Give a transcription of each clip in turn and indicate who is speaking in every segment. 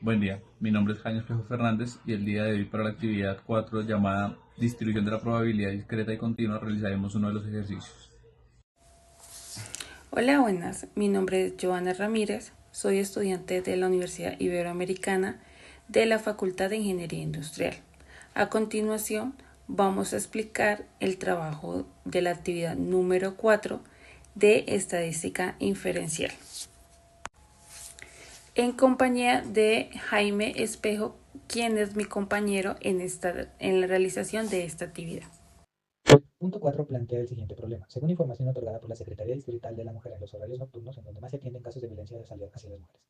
Speaker 1: Buen día, mi nombre es Jaime Espejo Fernández y el día de hoy para la actividad 4 llamada Distribución de la probabilidad discreta y continua realizaremos uno de los ejercicios.
Speaker 2: Hola, buenas. Mi nombre es Joana Ramírez. Soy estudiante de la Universidad Iberoamericana de la Facultad de Ingeniería Industrial. A continuación, vamos a explicar el trabajo de la actividad número 4 de estadística inferencial. En compañía de Jaime Espejo, quien es mi compañero en la realización de esta actividad.
Speaker 3: Punto 4 plantea el siguiente problema. Según información otorgada por la Secretaría Distrital de la Mujer en los horarios nocturnos, en donde más se atienden casos de violencia hacia las mujeres,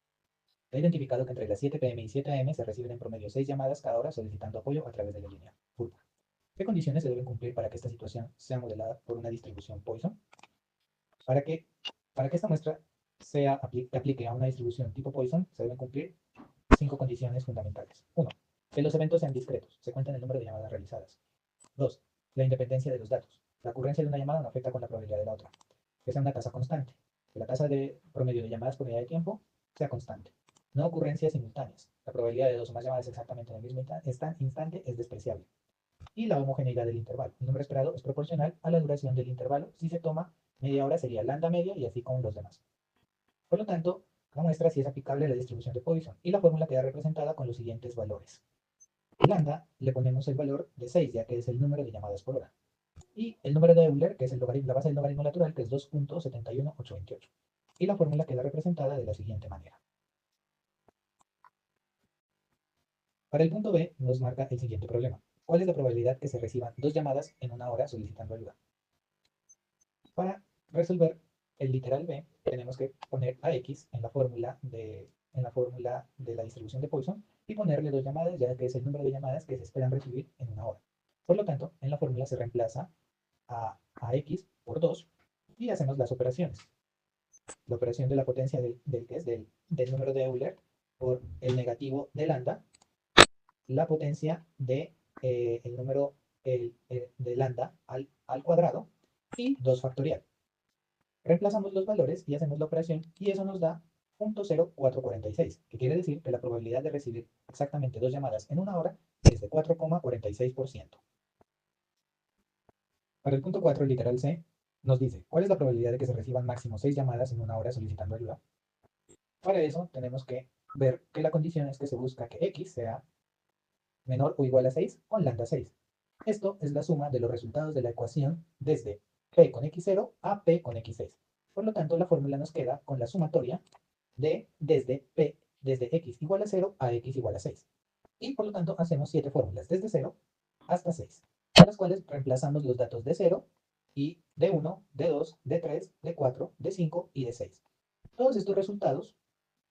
Speaker 3: se ha identificado que entre las 7 p.m. y 7 a.m. se reciben en promedio 6 llamadas cada hora solicitando apoyo a través de la línea PURPA. ¿Qué condiciones se deben cumplir para que esta situación sea modelada por una distribución Poisson? Para que, para que esta muestra aplique a una distribución tipo Poisson, se deben cumplir 5 condiciones fundamentales. 1. Que los eventos sean discretos, se cuenta en el número de llamadas realizadas. 2. La independencia de los datos. La ocurrencia de una llamada no afecta con la probabilidad de la otra. Que sea una tasa constante. Que la tasa de promedio de llamadas por unidad de tiempo sea constante. No ocurrencias simultáneas. La probabilidad de dos o más llamadas exactamente en el mismo instante es despreciable. Y la homogeneidad del intervalo. El número esperado es proporcional a la duración del intervalo. Si se toma media hora sería lambda media y así con los demás. Por lo tanto, la muestra sí es aplicable a la distribución de Poisson y la fórmula queda representada con los siguientes valores. Lambda le ponemos el valor de 6, ya que es el número de llamadas por hora. Y el número de Euler, que es la base del logaritmo natural, que es 2.71828. Y la fórmula queda representada de la siguiente manera. Para el punto B nos marca el siguiente problema. ¿Cuál es la probabilidad que se reciban dos llamadas en una hora solicitando ayuda? Para resolver el literal B, tenemos que poner a x en la fórmula de la distribución de Poisson y ponerle dos llamadas, ya que es el número de llamadas que se esperan recibir en una hora. Por lo tanto, en la fórmula se reemplaza a x por 2 y hacemos las operaciones. La operación de la potencia del número de Euler por el negativo de lambda, la potencia el número de lambda al cuadrado y 2 factorial. Reemplazamos los valores y hacemos la operación y eso nos da 0.0446, que quiere decir que la probabilidad de recibir exactamente dos llamadas en una hora es de 4,46%. Para el punto 4, literal C, nos dice, ¿cuál es la probabilidad de que se reciban máximo 6 llamadas en una hora solicitando ayuda? Para eso tenemos que ver que la condición es que se busca que x sea menor o igual a 6 con lambda 6. Esto es la suma de los resultados de la ecuación desde p con x0 a p con x6. Por lo tanto, la fórmula nos queda con la sumatoria de desde x igual a 0 a x igual a 6. Y por lo tanto hacemos 7 fórmulas desde 0 hasta 6, a las cuales reemplazamos los datos de 0 y de 1, de 2, de 3, de 4, de 5 y de 6. Todos estos resultados,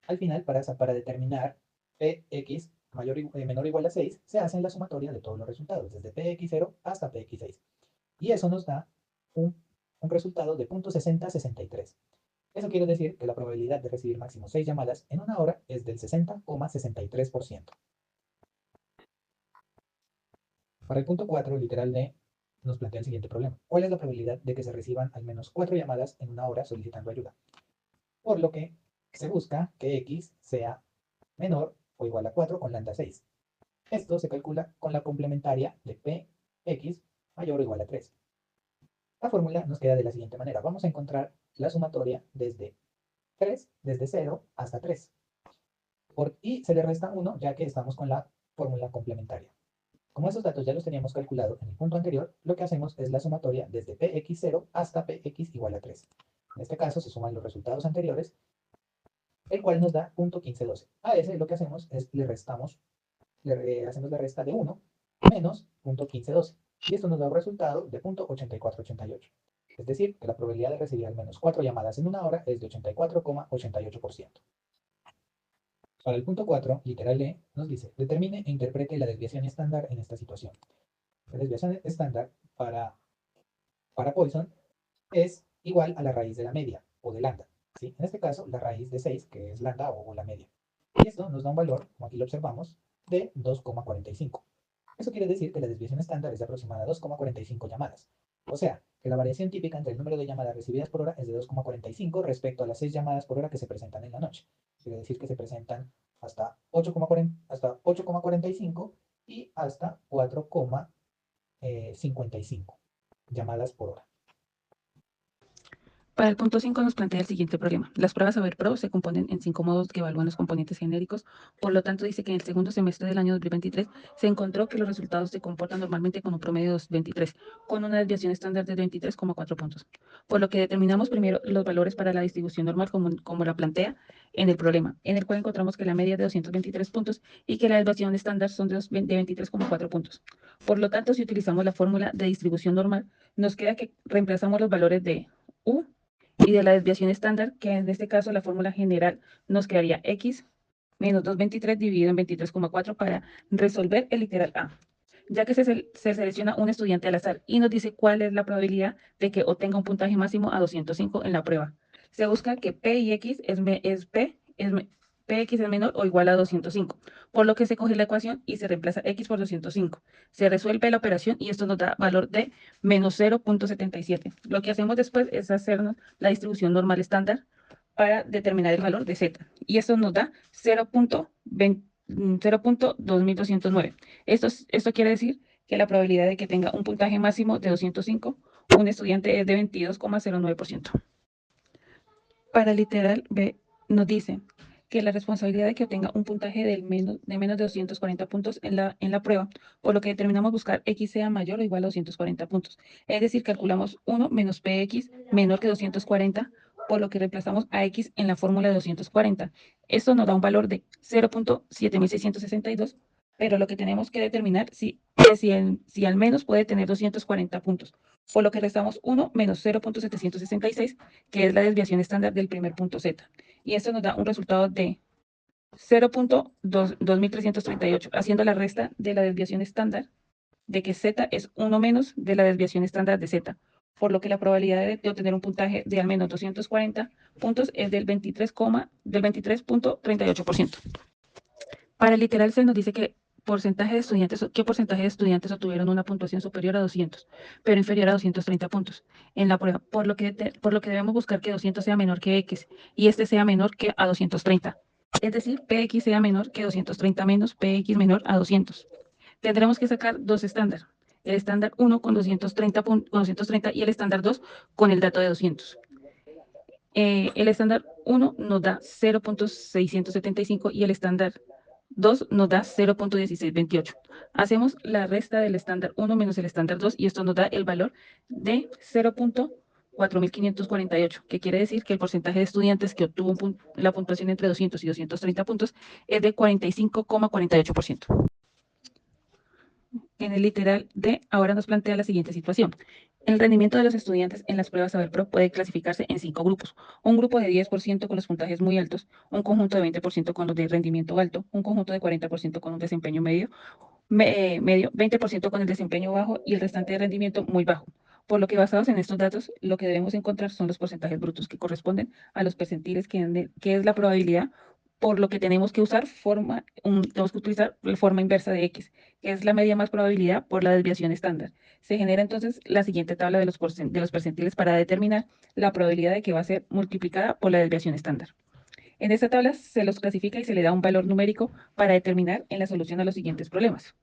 Speaker 3: al final, para determinar px menor o igual a 6, se hacen la sumatoria de todos los resultados, desde px0 hasta px6. Y eso nos da un, un resultado de 0.6063. Eso quiere decir que la probabilidad de recibir máximo 6 llamadas en una hora es del 60,63%. Para el punto 4, literal D, nos plantea el siguiente problema. ¿Cuál es la probabilidad de que se reciban al menos 4 llamadas en una hora solicitando ayuda? Por lo que se busca que x sea menor o igual a 4 con lambda 6. Esto se calcula con la complementaria de px mayor o igual a 3. La fórmula nos queda de la siguiente manera. Vamos a encontrar la sumatoria desde 0 hasta 3. Y se le resta 1 ya que estamos con la fórmula complementaria. Como esos datos ya los teníamos calculado en el punto anterior, lo que hacemos es la sumatoria desde px0 hasta px igual a 3. En este caso se suman los resultados anteriores, el cual nos da 0.1512. A ese lo que hacemos es hacemos la resta de 1 menos 0.1512. Y esto nos da un resultado de 0.8488. Es decir, que la probabilidad de recibir al menos 4 llamadas en una hora es de 84,88%. Para el punto 4, literal E, nos dice, determine e interprete la desviación estándar en esta situación. La desviación estándar para Poisson es igual a la raíz de la media, o de lambda. ¿Sí? En este caso, la raíz de 6, que es lambda o la media. Y esto nos da un valor, como aquí lo observamos, de 2,45. Eso quiere decir que la desviación estándar es de aproximada a 2,45 llamadas. O sea, que la variación típica entre el número de llamadas recibidas por hora es de 2,45 respecto a las 6 llamadas por hora que se presentan en la noche. Quiere decir que se presentan hasta 8,45 y hasta 4,55 llamadas por hora.
Speaker 2: Para el punto 5 nos plantea el siguiente problema. Las pruebas Saber Pro se componen en 5 módulos que evalúan los componentes genéricos. Por lo tanto, dice que en el segundo semestre del año 2023 se encontró que los resultados se comportan normalmente con un promedio de 23, con una desviación estándar de 23,4 puntos. Por lo que determinamos primero los valores para la distribución normal como la plantea en el problema, en el cual encontramos que la media es de 223 puntos y que la desviación estándar son de 23,4 puntos. Por lo tanto, si utilizamos la fórmula de distribución normal, nos queda que reemplazamos los valores de U y de la desviación estándar, que en este caso la fórmula general nos quedaría x menos 223 dividido en 23,4 para resolver el literal A, ya que se selecciona un estudiante al azar y nos dice cuál es la probabilidad de que obtenga un puntaje máximo a 205 en la prueba. Se busca que P y X Px es menor o igual a 205, por lo que se coge la ecuación y se reemplaza X por 205. Se resuelve la operación y esto nos da valor de menos 0,77. Lo que hacemos después es hacernos la distribución normal estándar para determinar el valor de Z. Y esto nos da 0,2209. Esto quiere decir que la probabilidad de que tenga un puntaje máximo de 205, un estudiante es de 22,09%. Para el literal B nos dice que la responsabilidad de que obtenga un puntaje de menos de 240 puntos en la prueba, por lo que determinamos buscar X sea mayor o igual a 240 puntos. Es decir, calculamos 1 menos PX menor que 240, por lo que reemplazamos a X en la fórmula de 240. Esto nos da un valor de 0,7662, pero lo que tenemos que determinar es si al menos puede tener 240 puntos, por lo que restamos 1 menos 0,766, que es la desviación estándar del primer punto Z. Y esto nos da un resultado de 0,2338, haciendo la resta de la desviación estándar de que Z es 1 menos de la desviación estándar de Z, por lo que la probabilidad de obtener un puntaje de al menos 240 puntos es del 23,38%. Para el literal se nos dice que qué porcentaje de estudiantes obtuvieron una puntuación superior a 200, pero inferior a 230 puntos en la prueba, por lo que debemos buscar que 200 sea menor que X y este sea menor que a 230. Es decir, Px sea menor que 230 menos Px menor a 200. Tendremos que sacar dos estándares. El estándar 1 con 230 y el estándar 2 con el dato de 200. El estándar 1 nos da 0,675 y el estándar 2 nos da 0,1628. Hacemos la resta del estándar 1 menos el estándar 2 y esto nos da el valor de 0,4548, que quiere decir que el porcentaje de estudiantes que obtuvo la puntuación entre 200 y 230 puntos es de 45,48%. En el literal D, ahora nos plantea la siguiente situación. El rendimiento de los estudiantes en las pruebas Saber Pro puede clasificarse en 5 grupos. Un grupo de 10% con los puntajes muy altos, un conjunto de 20% con los de rendimiento alto, un conjunto de 40% con un desempeño medio, 20% con el desempeño bajo y el restante de rendimiento muy bajo. Por lo que basados en estos datos, lo que debemos encontrar son los porcentajes brutos que corresponden a los percentiles, que es la probabilidad, por lo que tenemos que utilizar la forma inversa de X, que es la media más probabilidad por la desviación estándar. Se genera entonces la siguiente tabla de los percentiles para determinar la probabilidad de que va a ser multiplicada por la desviación estándar. En esta tabla se los clasifica y se le da un valor numérico para determinar en la solución a los siguientes problemas.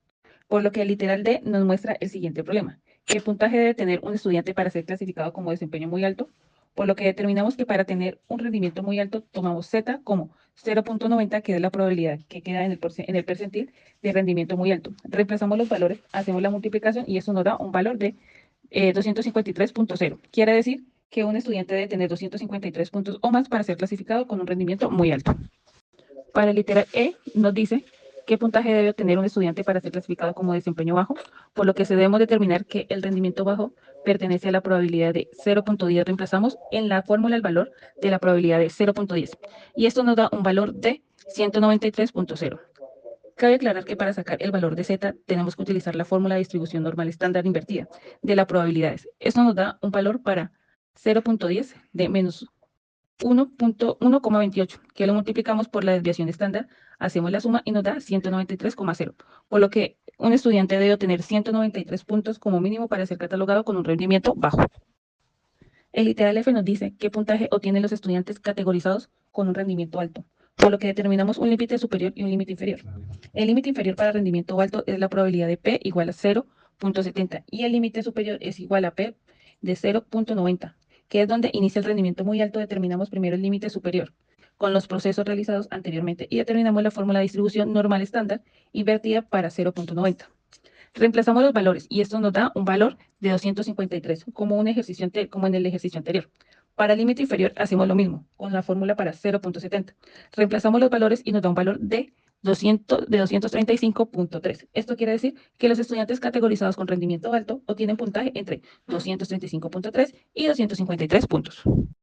Speaker 2: Por lo que el literal D nos muestra el siguiente problema. ¿Qué puntaje debe tener un estudiante para ser clasificado como desempeño muy alto? Por lo que determinamos que para tener un rendimiento muy alto tomamos Z como 0,90, que es la probabilidad que queda en el percentil de rendimiento muy alto. Reemplazamos los valores, hacemos la multiplicación y eso nos da un valor de 253,0. Quiere decir que un estudiante debe tener 253 puntos o más para ser clasificado con un rendimiento muy alto. Para el literal E nos dice qué puntaje debe obtener un estudiante para ser clasificado como desempeño bajo, por lo que se debemos determinar que el rendimiento bajo pertenece a la probabilidad de 0,10. Reemplazamos en la fórmula el valor de la probabilidad de 0,10 y esto nos da un valor de 193,0. Cabe aclarar que para sacar el valor de Z tenemos que utilizar la fórmula de distribución normal estándar invertida de las probabilidades. Esto nos da un valor para 0,10 de menos 1,28, que lo multiplicamos por la desviación estándar, hacemos la suma y nos da 193,0, por lo que un estudiante debe obtener 193 puntos como mínimo para ser catalogado con un rendimiento bajo. El literal F nos dice qué puntaje obtienen los estudiantes categorizados con un rendimiento alto, por lo que determinamos un límite superior y un límite inferior. El límite inferior para rendimiento alto es la probabilidad de P igual a 0.70 y el límite superior es igual a P de 0.90, que es donde inicia el rendimiento muy alto. Determinamos primero el límite superior con los procesos realizados anteriormente y determinamos la fórmula de distribución normal estándar invertida para 0.90. Reemplazamos los valores y esto nos da un valor de 253 como en el ejercicio anterior. Para el límite inferior hacemos lo mismo con la fórmula para 0.70. Reemplazamos los valores y nos da un valor de 235.3. Esto quiere decir que los estudiantes categorizados con rendimiento alto obtienen puntaje entre 235.3 y 253 puntos.